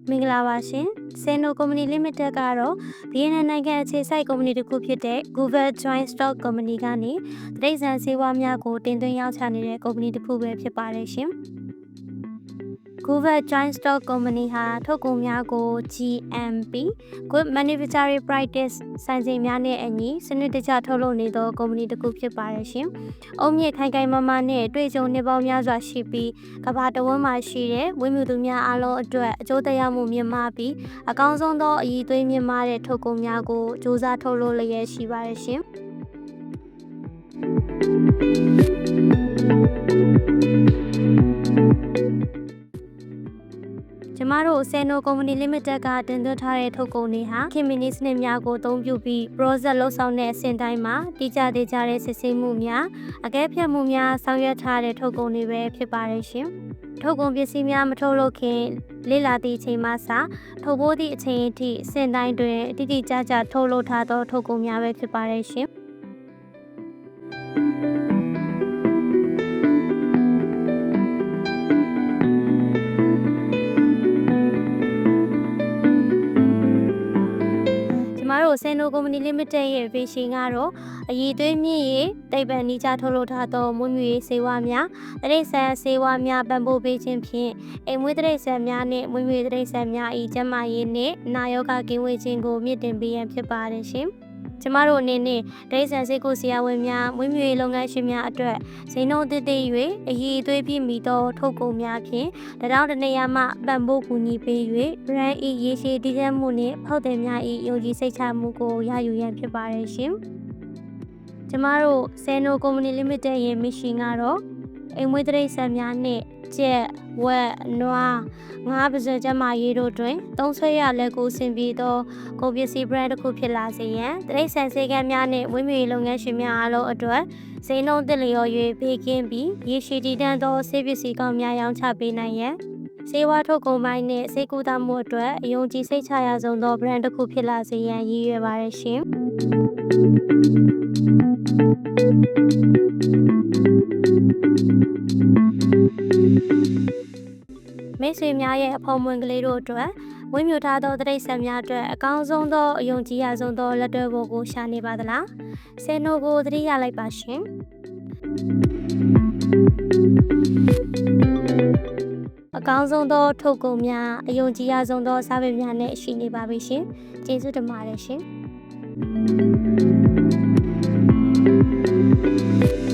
မင်္ဂလာပါရှင်။ Seno Company Limited ကတော့ဗီယက်နမ်နိုင်ငံအခြေစိုက်ကုမ္ပဏီတစ်ခုဖြစ်တဲ့ Google Joint Stock Company ကနေတိရစ္ဆာန်ဆေးဝါးများကိုတင်သွင်းရောင်းချနေတဲ့ကုမ္ပဏီတစ်ခုပဲဖြစ်ပါတယ်ရှင်။ Google Joint Stock Company ဟာထုတ်ကုန်များကို GMP Good Manufacturing Practice စံချိန်များနဲ့အညီစနစ်တကျထုတ်လုပ်နေသောကုမ္ပဏီတစ်ခုဖြစ်ပါတယ်ရှင်။အုံမြင့်ခိုင်ခိုင်မာမာနဲ့တွေ့ကြုံနှစ်ပေါင်းများစွာရှိပြီးကမ္ဘာတစ်ဝန်းမှာရှိတဲ့ဝိမြူသူများအားလုံးအတွက်အကျိုးသက်ရောက်မှုမြင့်မားပြီးအကောင်းဆုံးသောအည်သွေးမြင့်မားတဲ့ထုတ်ကုန်များကိုစ조사ထုတ်လုပ်လျက်ရှိပါတယ်ရှင်။ကျမတို့ Seno Company Limited ကတင်သွင်းထားတဲ့ထုတ်ကုန်တွေဟာခင်မီနစ်စနစ်များကိုအသုံးပြုပြီး process လုပ်ဆောင်တဲ့အဆင့်တိုင်းမှာတိကျသေးကြတဲ့စစ်ဆေးမှုများအကဲဖြတ်မှုများဆောင်ရွက်ထားတဲ့ထုတ်ကုန်တွေပဲဖြစ်ပါတယ်ရှင်။ထုတ်ကုန်ပစ္စည်းများမထုတ်လုပ်ခင်လေ့လာသည့်အချိန်မှစထုတ်ပိုးသည့်အချိန်အထိအဆင့်တိုင်းတွင်တိတိကျကျထုတ်လုပ်ထားသောထုတ်ကုန်များပဲဖြစ်ပါတယ်ရှင်။Seno Company Limited ရဲ့ vision ကတော့အည်သွေးမြင့်ရေးတိတ်ပံနီးကျထုတ်လုပ်ထားသောမွေးမြူရေးဆေးဝါးများတိရစ္ဆာန်ဆေးဝါးများပံ့ပိုးပေးခြင်းဖြင့်အိမ်မွေးတိရစ္ဆာန်များနှင့်မွေးမြူရေးတိရစ္ဆာန်များ၏ကျန်းမာရေးနှင့်နာရောဂါကင်းဝေးခြင်းကိုမြင့်တင်ပေးရန်ဖြစ်ပါတယ်ရှင်။ကျမတို့အနေနဲ့တိရစ္ဆာန်ဆေးကုဆရာဝန်များမွေးမြူရေးလုပ်ငန်းရှင်များအတွက်ဈေးနှုန်းတစ်၍အည်သွေးပြည့်မီသောထုတ်ကုန်များဖြင့်တစ်နေရာမှပံ့ပိုးကူညီပေး၍ brand ၏ရေရှည်တည်တံ့မှုနှင့်ဖောက်သည်များ၏ယုံကြည်စိတ်ချမှုကိုရယူရန်ဖြစ်ပါတယ်ရှင်။ကျမတို့ Seno Company Limited ရဲ့ mission ကတော့အိမ်မွေးတိရစ္ဆာန်များနှင့်ကြက်ဝက်နွားငါးပါးစပ်ကျန်းမာရေးတို့တွင်သုံးဆွဲရလက်ကိုဆင်ပြေသောကုန်ပစ္စည်း brand တစ်ခုဖြစ်လာစေရန်တိရစ္ဆာန်ဆေးကမ်းများနှင့်ဝိမြူရေးလုပ်ငန်းရှင်များအားလုံးအတွက်ဈေးနှုန်းသစ်လျော်၍ဘေးကင်းပြီးရေရှည်တည်တံ့သောဆေးပစ္စည်းကောင်းများရောင်းချပေးနိုင်ရန်ဆေးဝါးထုတ်ကုန်ပိုင်းနှင့်ဆေးကုသမှုအတွက်အယုံကြည်စိတ်ချရဆုံးသော brand တစ်ခုဖြစ်လာစေရန်ရည်ရွယ်ပါတယ်ရှင်။မိတ်ဆွေများရဲ့အဖော်မွန်ကလေးတို့အတွက်ဝိမြူထားသောတိရစ္ဆာန်များအတွက်အကောင်းဆုံးသောအယုံကြည်ရဆုံးသောလက်တွဲဖို့ကိုရှာနေပါသလား။ Senoကိုသတိရလိုက်ပါရှင်။အကောင်းဆုံးသောထုတ်ကုန်များအယုံကြည်ရဆုံးသောစားပင်များနဲ့ရှိနေပါပြီရှင်။ကျေးဇူးတင်ပါတယ်ရှင်။